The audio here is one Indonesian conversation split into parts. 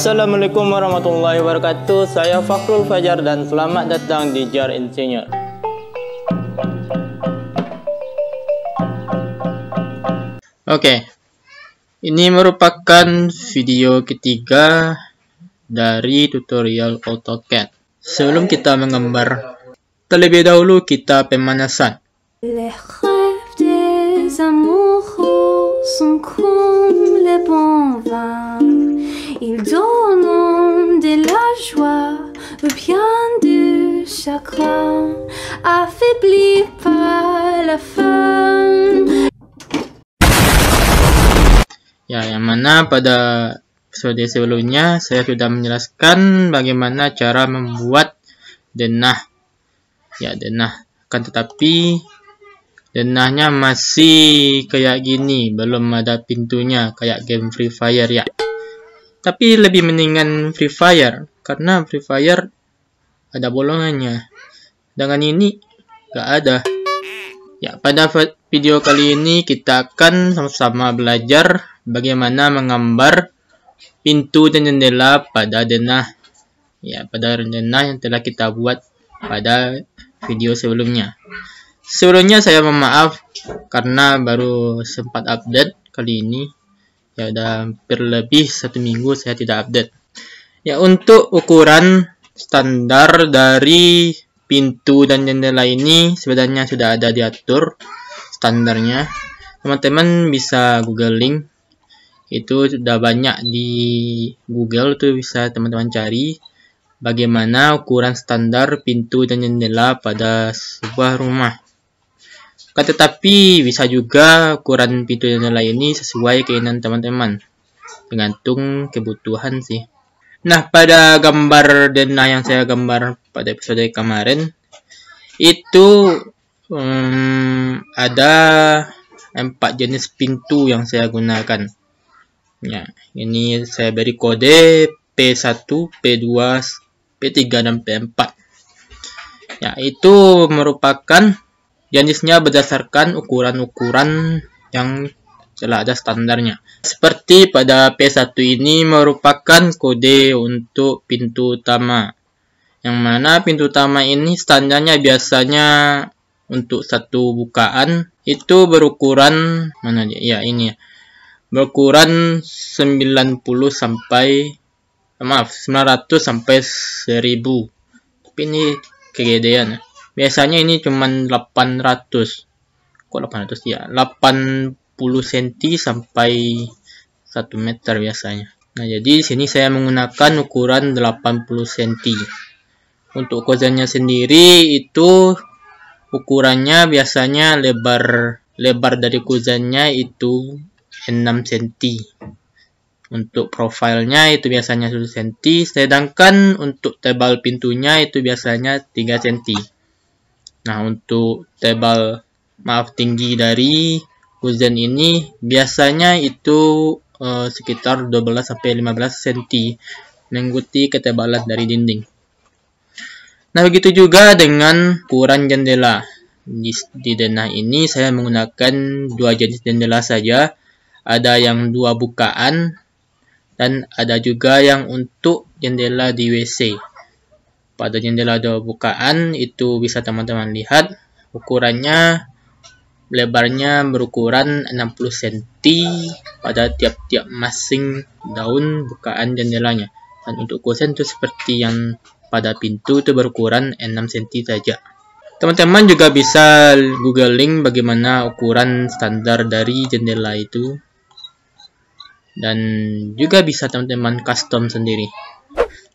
Assalamualaikum warahmatullahi wabarakatuh. Saya Fakhrul Fajar dan selamat datang di Jar Insinyur. Oke, ini merupakan video ketiga dari tutorial AutoCAD. Sebelum kita menggambar, terlebih dahulu kita pemanasan. Les rêves des amoureux sont comme les bons vins. Ils donnent de la joie ou bien du chagrin, affaiblis par la faim. Ya, yang mana pada episode sebelumnya saya sudah menjelaskan bagaimana cara membuat denah. Ya, denah. Akan tetapi denahnya masih kayak gini, belum ada pintunya kayak game Free Fire ya. Tapi lebih mendingan Free Fire karena Free Fire ada bolongannya. Dengan ini gak ada. Ya, pada video kali ini kita akan sama-sama belajar bagaimana menggambar pintu dan jendela pada denah. Ya, pada denah yang telah kita buat pada video sebelumnya. Sebelumnya saya memaaf karena baru sempat update kali ini. Ya, udah hampir lebih 1 minggu saya tidak update. Ya, untuk ukuran standar dari pintu dan jendela ini sebenarnya sudah ada diatur standarnya. Teman-teman bisa googling. Itu sudah banyak di Google, tuh bisa teman-teman cari bagaimana ukuran standar pintu dan jendela pada sebuah rumah. Tetapi bisa juga ukuran pintu dan jendela ini sesuai keinginan teman-teman, tergantung kebutuhan sih. Nah, pada gambar denah yang saya gambar pada episode kemarin itu ada 4 jenis pintu yang saya gunakan. Ya, ini saya beri kode P1, P2, P3 dan P4. Ya, itu merupakan jenisnya berdasarkan ukuran-ukuran yang telah ada standarnya. Seperti pada P1 ini merupakan kode untuk pintu utama. Yang mana pintu utama ini standarnya biasanya untuk satu bukaan itu berukuran mana dia? Ya, ini ya. Berukuran 900 sampai 1000. Tapi ini kegedean. Biasanya ini cuman 800. Kok 800 ya? 80 cm sampai 1 meter biasanya. Nah, jadi di sini saya menggunakan ukuran 80 cm. Untuk ukurannya sendiri itu ukurannya biasanya lebar dari kuzannya itu 6 cm. Untuk profilnya itu biasanya 1 cm, sedangkan untuk tebal pintunya itu biasanya 3 cm. Nah, untuk tinggi dari kuzan ini biasanya itu sekitar 12 sampai 15 cm, mengikuti ketebalan dari dinding. Nah, begitu juga dengan ukuran jendela. Di denah ini saya menggunakan 2 jenis jendela saja. Ada yang 2 bukaan dan ada juga yang untuk jendela di WC. Pada jendela 2 bukaan itu bisa teman-teman lihat ukurannya, lebarnya berukuran 60 cm pada tiap-tiap masing daun bukaan jendelanya. Dan untuk kusen itu seperti yang pada pintu itu berukuran 6 cm saja. Teman-teman juga bisa googling bagaimana ukuran standar dari jendela itu. Dan juga bisa teman-teman custom sendiri.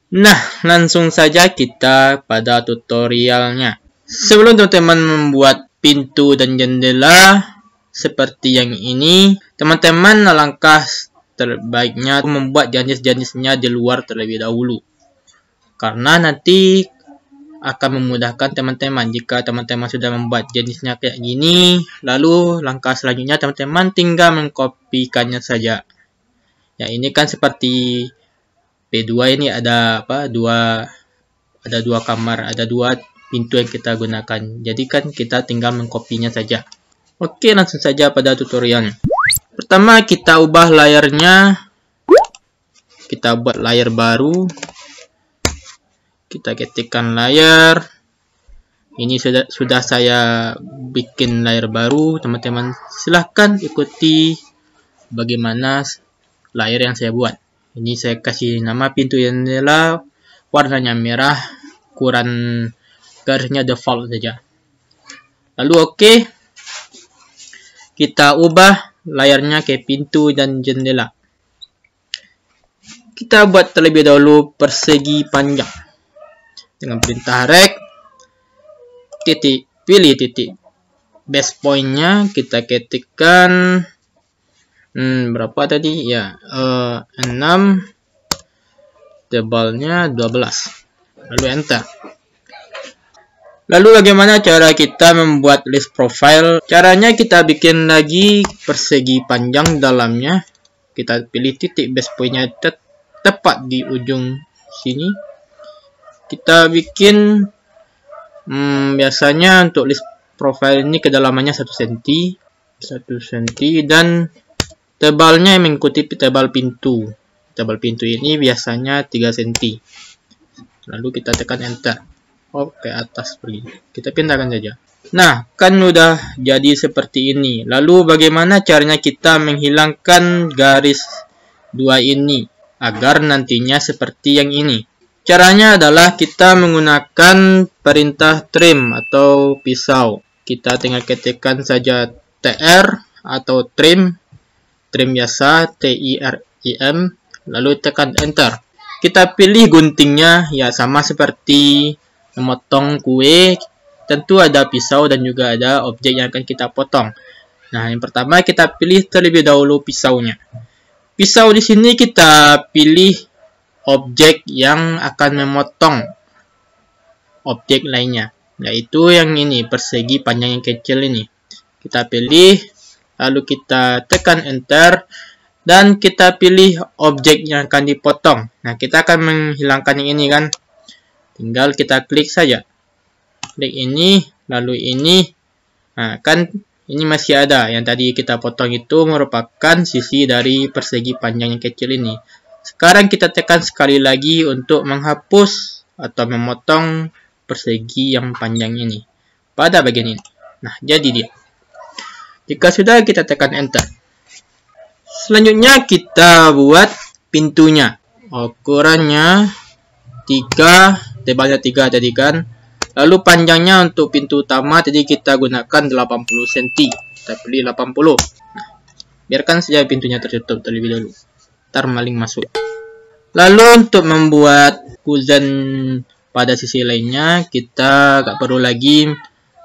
Nah, langsung saja kita pada tutorialnya. Sebelum teman-teman membuat pintu dan jendela seperti yang ini, teman-teman alangkah terbaiknya membuat jenis-jenisnya di luar terlebih dahulu. Karena nanti akan memudahkan teman-teman jika teman-teman sudah membuat jenisnya kayak gini, lalu langkah selanjutnya teman-teman tinggal mengkopikannya saja. Ya, ini kan seperti P2 ini ada dua kamar, ada 2 pintu yang kita gunakan. Jadi kan kita tinggal mengkopinya saja. Oke, langsung saja pada tutorialnya. Pertama kita ubah layarnya kita buat layar baru. Kita ketikkan layar. Ini sudah saya bikin layar baru. Teman-teman silahkan ikuti bagaimana layar yang saya buat. Ini saya kasih nama pintu jendela, warnanya merah, ukuran garisnya default saja. Lalu oke, kita ubah layarnya ke pintu dan jendela. Kita buat terlebih dahulu persegi panjang dengan perintah rect titik, pilih titik base pointnya, kita ketikkan berapa tadi ya, 6, tebalnya 12, lalu enter. Lalu bagaimana cara kita membuat list profile? Caranya kita bikin lagi persegi panjang dalamnya, kita pilih titik base pointnya tepat di ujung sini. Kita bikin biasanya untuk list profile ini kedalamannya 1 cm dan tebalnya mengikuti tebal pintu. Tebal pintu ini biasanya 3 cm. Lalu kita tekan enter. Ke atas pergi. Kita pindahkan saja. Nah, kan udah jadi seperti ini. Lalu bagaimana caranya kita menghilangkan garis 2 ini agar nantinya seperti yang ini? Caranya adalah kita menggunakan perintah trim atau pisau. Kita tinggal ketikkan saja tr atau trim biasa, trim, lalu tekan enter. Kita pilih guntingnya, ya sama seperti memotong kue, tentu ada pisau dan juga ada objek yang akan kita potong. Nah, yang pertama kita pilih terlebih dahulu pisaunya. Pisau di sini kita pilih objek yang akan memotong objek lainnya, yaitu yang ini, persegi panjang yang kecil ini. Kita pilih, lalu kita tekan enter, dan kita pilih objek yang akan dipotong. Nah, kita akan menghilangkan yang ini kan, tinggal kita klik saja, klik ini, lalu ini. Nah, kan ini masih ada, yang tadi kita potong itu merupakan sisi dari persegi panjang yang kecil ini. Sekarang kita tekan sekali lagi untuk menghapus atau memotong persegi yang panjang ini pada bagian ini. Nah, jadi dia. Jika sudah, kita tekan enter. Selanjutnya kita buat pintunya. Ukurannya 3, tebalnya 3 tadi kan. Lalu panjangnya untuk pintu utama tadi kita gunakan 80 cm. Kita pilih 80. Nah, biarkan saja pintunya tertutup terlebih dahulu. Ntar maling masuk. Lalu untuk membuat kuzen pada sisi lainnya, kita gak perlu lagi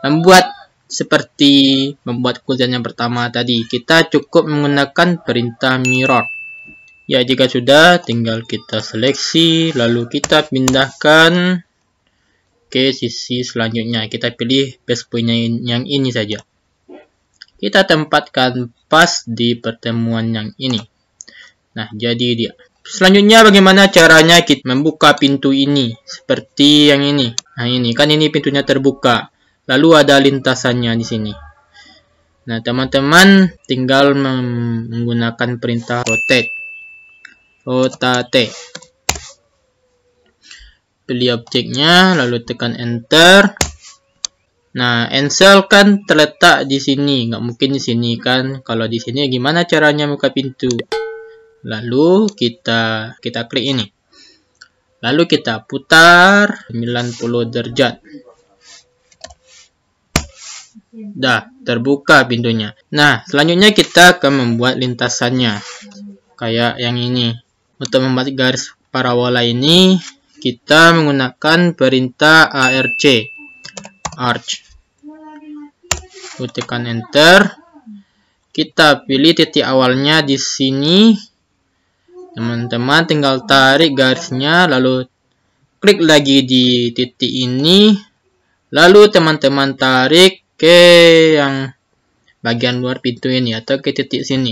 membuat seperti membuat kuzen yang pertama tadi. Kita cukup menggunakan perintah mirror. Ya, jika sudah, tinggal kita seleksi, lalu kita pindahkan ke sisi selanjutnya. Kita pilih base point yang ini saja. Kita tempatkan pas di pertemuan yang ini. Nah, jadi dia. Selanjutnya bagaimana caranya kita membuka pintu ini seperti yang ini. Nah, ini kan ini pintunya terbuka. Lalu ada lintasannya di sini. Nah, teman-teman tinggal menggunakan perintah rotate. Pilih objeknya, lalu tekan enter. Nah, encel kan terletak di sini, nggak mungkin di sini kan. Kalau di sini gimana caranya buka pintu? Lalu kita klik ini. Lalu kita putar 90 derajat. Dah, terbuka pintunya. Nah, selanjutnya kita akan membuat lintasannya. Kayak yang ini. Untuk membuat garis parabola ini, kita menggunakan perintah arc. Tekan enter. Kita pilih titik awalnya di sini. Teman-teman tinggal tarik garisnya, lalu klik lagi di titik ini, lalu teman-teman tarik ke yang bagian luar pintu ini atau ke titik sini.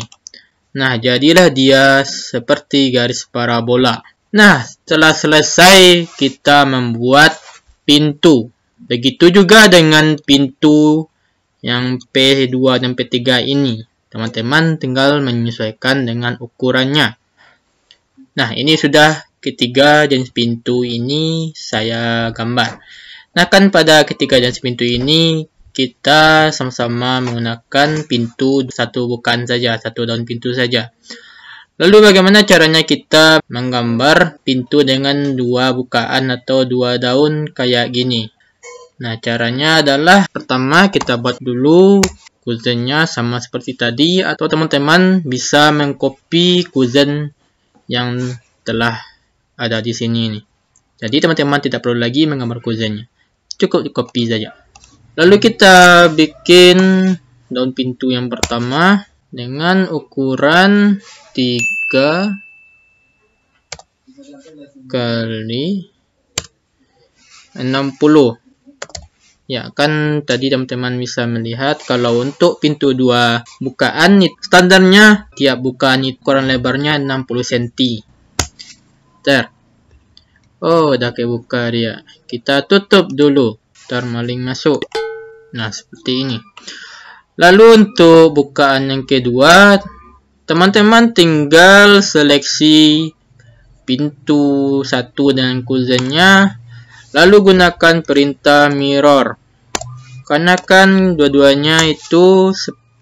Nah, jadilah dia seperti garis parabola. Nah, setelah selesai kita membuat pintu. Begitu juga dengan pintu yang P2 dan P3 ini. Teman-teman tinggal menyesuaikan dengan ukurannya. Nah, ini sudah ketiga jenis pintu ini saya gambar. Nah, kan pada ketiga jenis pintu ini kita sama-sama menggunakan pintu satu bukaan saja, satu daun pintu saja. Lalu bagaimana caranya kita menggambar pintu dengan dua bukaan atau dua daun kayak gini? Nah, caranya adalah pertama kita buat dulu kuzennya sama seperti tadi, atau teman-teman bisa mengcopy kuzen yang telah ada di sini nih. Jadi teman-teman tidak perlu lagi menggambar kuzennya, cukup di copy saja. Lalu kita bikin daun pintu yang pertama dengan ukuran 3 kali 60. Ya, kan tadi teman-teman bisa melihat kalau untuk pintu 2 bukaan standarnya tiap bukaan ukuran lebarnya 60 cm. Oh, udah kebuka dia. Kita tutup dulu. Ntar maling masuk. Nah, seperti ini. Lalu untuk bukaan yang kedua, teman-teman tinggal seleksi pintu 1 dengan kuzennya, lalu gunakan perintah mirror. Karena kan dua-duanya itu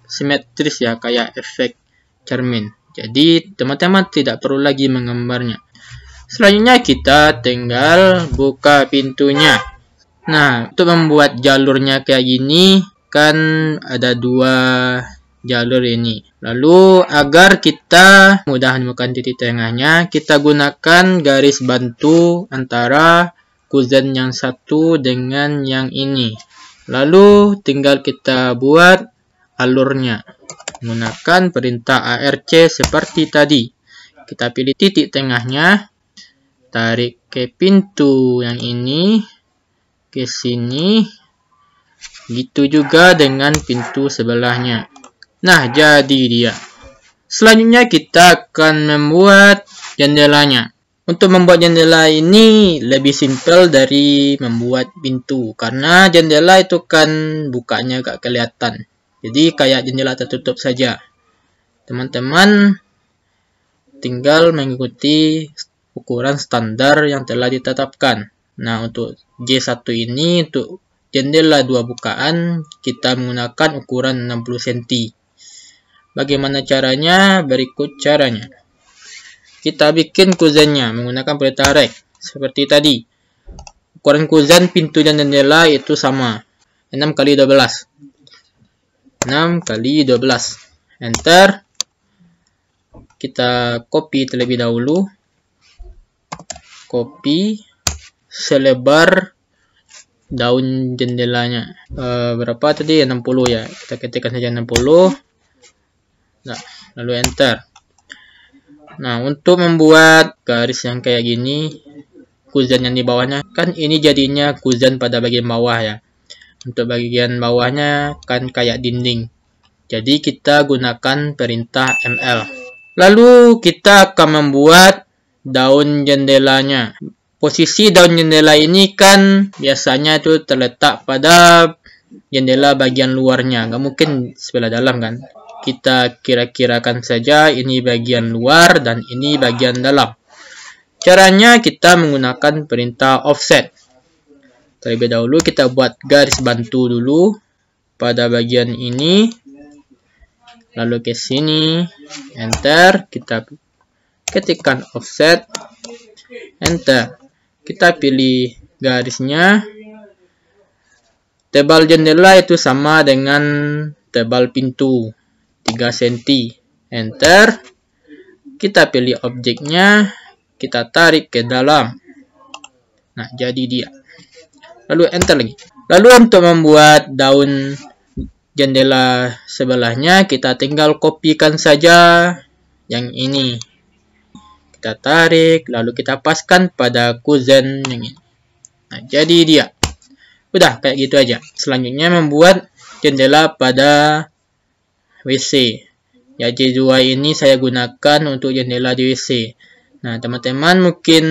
simetris ya, kayak efek cermin. Jadi teman-teman tidak perlu lagi menggambarnya. Selanjutnya kita tinggal buka pintunya. Nah, untuk membuat jalurnya kayak gini, kan ada 2 jalur ini. Lalu agar kita mudah menemukan titik tengahnya, kita gunakan garis bantu antara kuzen yang satu dengan yang ini. Lalu tinggal kita buat alurnya menggunakan perintah ARC seperti tadi. Kita pilih titik tengahnya, tarik ke pintu yang ini, ke sini. Gitu juga dengan pintu sebelahnya. Nah, jadi dia. Selanjutnya kita akan membuat jendelanya. Untuk membuat jendela ini lebih simpel dari membuat pintu. Karena jendela itu kan bukanya gak kelihatan. Jadi kayak jendela tertutup saja. Teman-teman tinggal mengikuti ukuran standar yang telah ditetapkan. Nah, untuk J1 ini, untuk jendela 2 bukaan, kita menggunakan ukuran 60 cm. Bagaimana caranya? Berikut caranya. Kita bikin kuzennya menggunakan perintah rect seperti tadi. Ukuran kuzen pintu dan jendela itu sama, 6 kali 12. 6 kali 12. Enter. Kita copy terlebih dahulu. Copy selebar daun jendelanya. Berapa tadi? 60 ya. Kita ketikkan saja 60. Nah, lalu enter. Nah, untuk membuat garis yang kayak gini, kuzen yang di bawahnya, kan ini jadinya kuzen pada bagian bawah ya. Untuk bagian bawahnya kan kayak dinding. Jadi kita gunakan perintah ML. Lalu kita akan membuat daun jendelanya. Posisi daun jendela ini kan biasanya itu terletak pada jendela bagian luarnya. Nggak mungkin sebelah dalam kan. Kita kira-kirakan saja ini bagian luar dan ini bagian dalam. Caranya kita menggunakan perintah offset. Terlebih dahulu kita buat garis bantu dulu pada bagian ini. Lalu ke sini, enter, kita ketikkan offset, enter. Kita pilih garisnya. Tebal jendela itu sama dengan tebal pintu, 3 cm. Enter. Kita pilih objeknya, kita tarik ke dalam. Nah, jadi dia. Lalu enter lagi. Lalu untuk membuat daun jendela sebelahnya, kita tinggal kopikan saja yang ini. Kita tarik, lalu kita paskan pada kuzen yang ini. Nah, jadi dia. Udah, kayak gitu aja. Selanjutnya membuat jendela pada WC. Ya, J2 ini saya gunakan untuk jendela di WC. Nah, teman-teman mungkin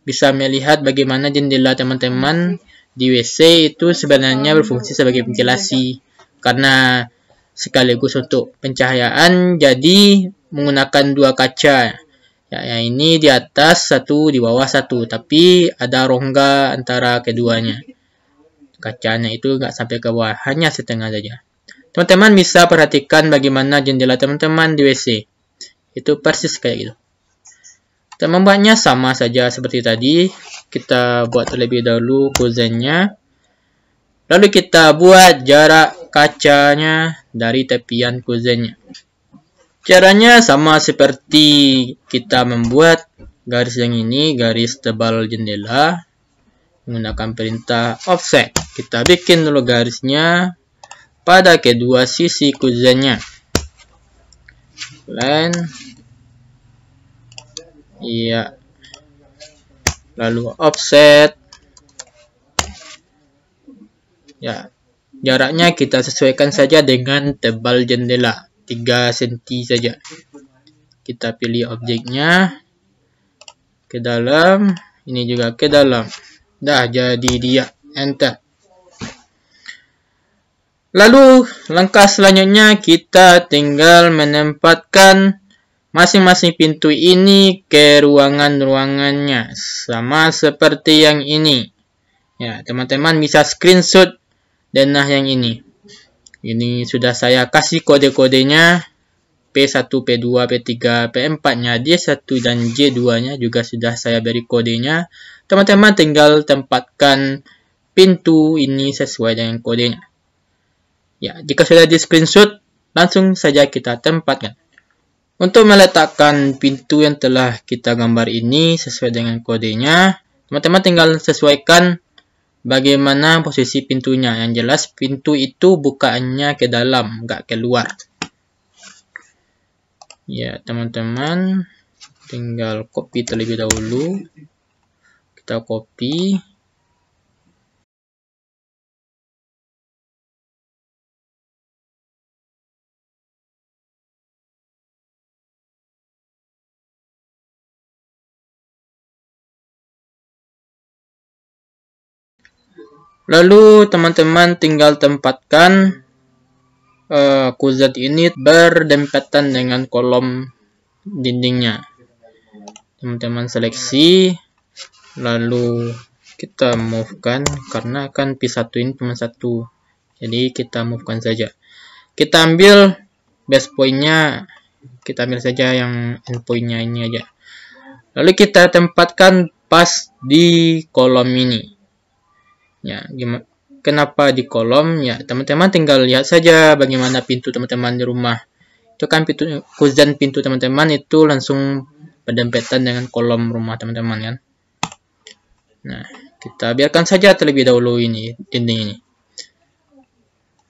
bisa melihat bagaimana jendela teman-teman di WC itu sebenarnya berfungsi sebagai ventilasi. Karena sekaligus untuk pencahayaan, jadi menggunakan 2 kaca. Ya, yang ini di atas satu, di bawah satu, tapi ada rongga antara keduanya. Kacanya itu nggak sampai ke bawah, hanya setengah saja. Teman-teman bisa perhatikan bagaimana jendela teman-teman di WC. Itu persis kayak gitu. Kita membuatnya sama saja seperti tadi. Kita buat terlebih dahulu kuzennya. Lalu kita buat jarak kacanya dari tepian kuzennya. Caranya sama seperti kita membuat garis yang ini, garis tebal jendela. Menggunakan perintah offset. Kita bikin dulu garisnya pada kedua sisi kuzennya. Line. Iya. Lalu offset. Ya. Jaraknya kita sesuaikan saja dengan tebal jendela. 3 cm saja. Kita pilih objeknya ke dalam, ini juga ke dalam. Dah jadi dia. Enter. Lalu langkah selanjutnya kita tinggal menempatkan masing-masing pintu ini ke ruangan-ruangannya, sama seperti yang ini. Ya, teman-teman bisa screenshot denah yang ini. Ini sudah saya kasih kode-kodenya. P1, P2, P3, P4-nya, D1 dan J2-nya juga sudah saya beri kodenya. Teman-teman tinggal tempatkan pintu ini sesuai dengan kodenya. Ya, jika sudah di screenshot, langsung saja kita tempatkan. Untuk meletakkan pintu yang telah kita gambar ini sesuai dengan kodenya, teman-teman tinggal sesuaikan bagaimana posisi pintunya. Yang jelas pintu itu bukaannya ke dalam, nggak keluar. Ya, teman-teman tinggal copy terlebih dahulu. Kita copy. Lalu teman-teman tinggal tempatkan kuzen ini berdempetan dengan kolom dindingnya. Teman-teman seleksi, lalu kita move kan, karena kan P1 ini cuma satu, jadi kita move kan saja. Kita ambil base point-nya, kita ambil saja yang endpoint-nya ini aja. Lalu kita tempatkan pas di kolom ini. Ya, kenapa di kolom? Ya, teman-teman tinggal lihat saja bagaimana pintu teman-teman di rumah. Itu kan pintu kuzen pintu teman-teman itu langsung berdempetan dengan kolom rumah teman-teman kan. Nah, kita biarkan saja terlebih dahulu ini dinding ini.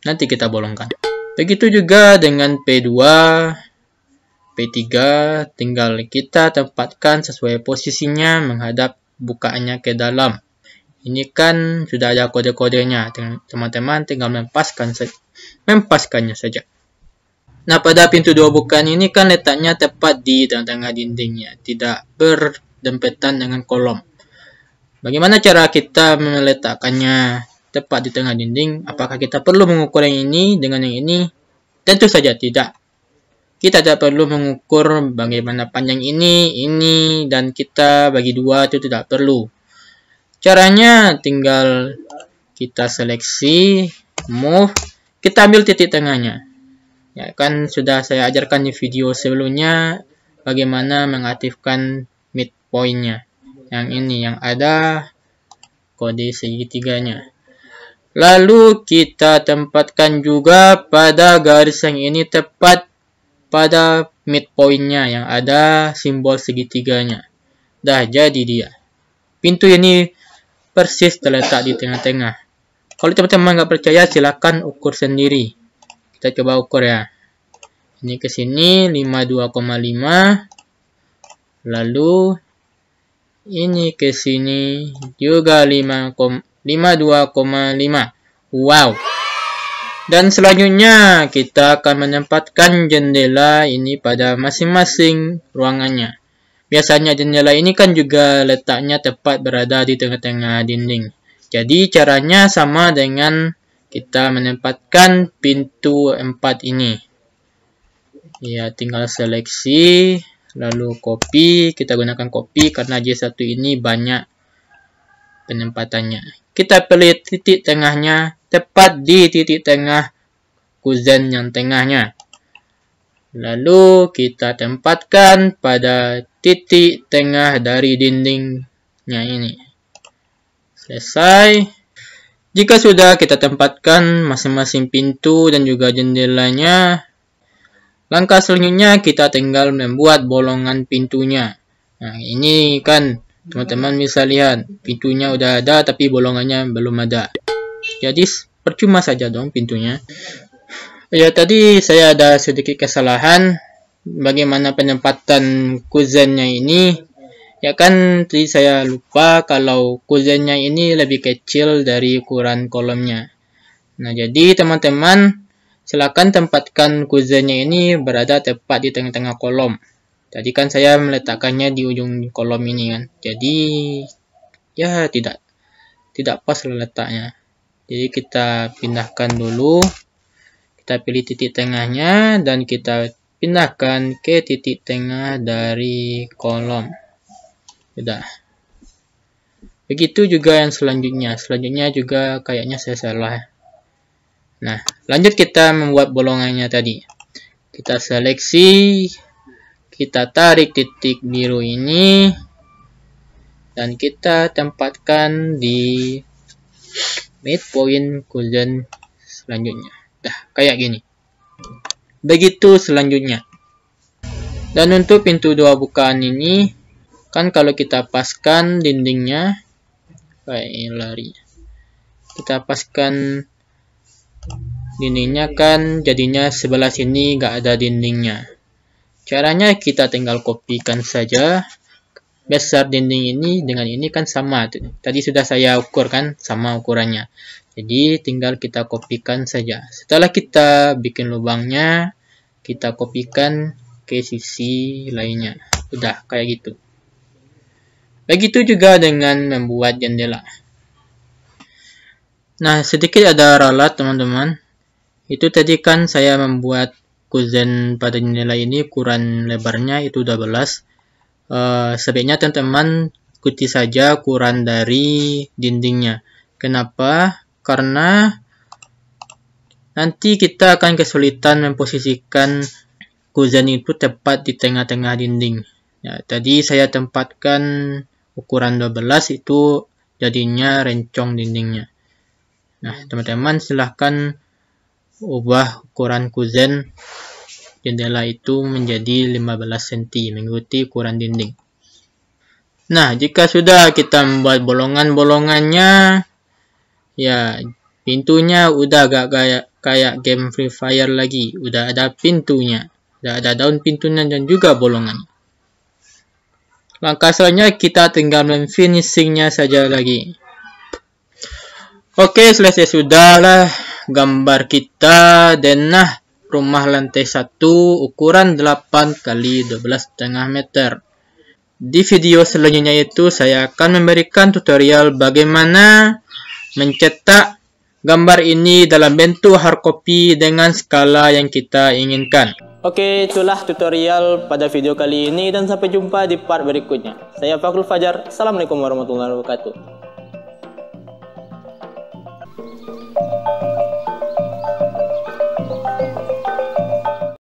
Nanti kita bolongkan. Begitu juga dengan P2, P3, tinggal kita tempatkan sesuai posisinya menghadap bukaannya ke dalam. Ini kan sudah ada kode-kodenya, teman-teman tinggal mempaskannya saja. Nah, pada pintu dua bukaan ini kan letaknya tepat di tengah-tengah dindingnya, tidak berdempetan dengan kolom. Bagaimana cara kita meletakkannya tepat di tengah dinding? Apakah kita perlu mengukur yang ini dengan yang ini? Tentu saja tidak. Kita tidak perlu mengukur bagaimana panjang ini, dan kita bagi dua, itu tidak perlu. Caranya tinggal kita seleksi, move, kita ambil titik tengahnya. Ya, kan sudah saya ajarkan di video sebelumnya bagaimana mengaktifkan midpoint-nya. Yang ini yang ada kode segitiganya. Lalu kita tempatkan juga pada garis yang ini tepat pada midpoint-nya yang ada simbol segitiganya. Dah jadi dia. Pintu ini persis terletak di tengah-tengah. Kalau teman-teman nggak percaya, silakan ukur sendiri. Kita coba ukur ya. Ini ke sini 52,5. Lalu ini ke sini juga 52,5. Wow. Dan selanjutnya kita akan menempatkan jendela ini pada masing-masing ruangannya. Biasanya jendela ini kan juga letaknya tepat berada di tengah-tengah dinding. Jadi caranya sama dengan kita menempatkan pintu 4 ini. Ya, tinggal seleksi, Lalu copy, kita gunakan copy karena J1 ini banyak penempatannya. Kita pilih titik tengahnya, tepat di titik tengah kuzen yang tengahnya. Lalu kita tempatkan pada titik tengah dari dindingnya ini. Selesai. Jika sudah kita tempatkan masing-masing pintu dan juga jendelanya, langkah selanjutnya kita tinggal membuat bolongan pintunya. Nah, ini kan teman-teman bisa lihat pintunya udah ada tapi bolongannya belum ada. Jadi percuma saja dong pintunya. Ya, tadi saya ada sedikit kesalahan bagaimana penempatan kuzennya ini. Ya kan, tadi saya lupa kalau kuzennya ini lebih kecil dari ukuran kolomnya. Nah, jadi teman-teman silakan tempatkan kuzennya ini berada tepat di tengah-tengah kolom. Tadi kan saya meletakkannya di ujung kolom ini kan. Jadi ya tidak pas letaknya. Jadi kita pindahkan dulu. Kita pilih titik tengahnya dan kita pindahkan ke titik tengah dari kolom. Sudah. Begitu juga yang selanjutnya. Selanjutnya juga kayaknya saya salah. Nah, lanjut kita membuat bolongannya tadi. Kita seleksi, kita tarik titik biru ini, dan kita tempatkan di midpoint kuzen selanjutnya. Dah, kayak gini. Begitu selanjutnya. Dan untuk pintu dua bukaan ini, kan kalau kita paskan dindingnya, lari. Kita paskan dindingnya kan jadinya sebelah sini nggak ada dindingnya. Caranya kita tinggal kopikan saja besar dinding ini dengan ini kan sama. Tadi sudah saya ukur kan sama ukurannya. Jadi tinggal kita kopikan saja. Setelah kita bikin lubangnya, kita kopikan ke sisi lainnya. Udah kayak gitu. Begitu juga dengan membuat jendela. Nah, sedikit ada ralat teman-teman. Itu tadi kan saya membuat kuzen pada jendela ini ukuran lebarnya itu 12. Sebaiknya teman-teman ikuti saja ukuran dari dindingnya. Kenapa? Karena nanti kita akan kesulitan memposisikan kuzen itu tepat di tengah-tengah dinding. Ya, tadi saya tempatkan ukuran 12 itu jadinya rencong dindingnya. Nah, teman-teman silahkan ubah ukuran kuzen jendela itu menjadi 15 cm mengikuti ukuran dinding. Nah, jika sudah kita membuat bolongan-bolongannya, ya pintunya udah gak kayak game Free Fire lagi. Udah ada pintunya, udah ada daun pintunya dan juga bolongannya. Langkah selanjutnya kita tinggal finishingnya saja lagi. Oke, selesai sudah lah gambar kita denah rumah lantai 1 ukuran 8 x 12,5 meter. Di video selanjutnya itu saya akan memberikan tutorial bagaimana mencetak gambar ini dalam bentuk hardcopy dengan skala yang kita inginkan. Oke, itulah tutorial pada video kali ini dan sampai jumpa di part berikutnya. Saya Fakrul Fajar. Assalamualaikum warahmatullahi wabarakatuh.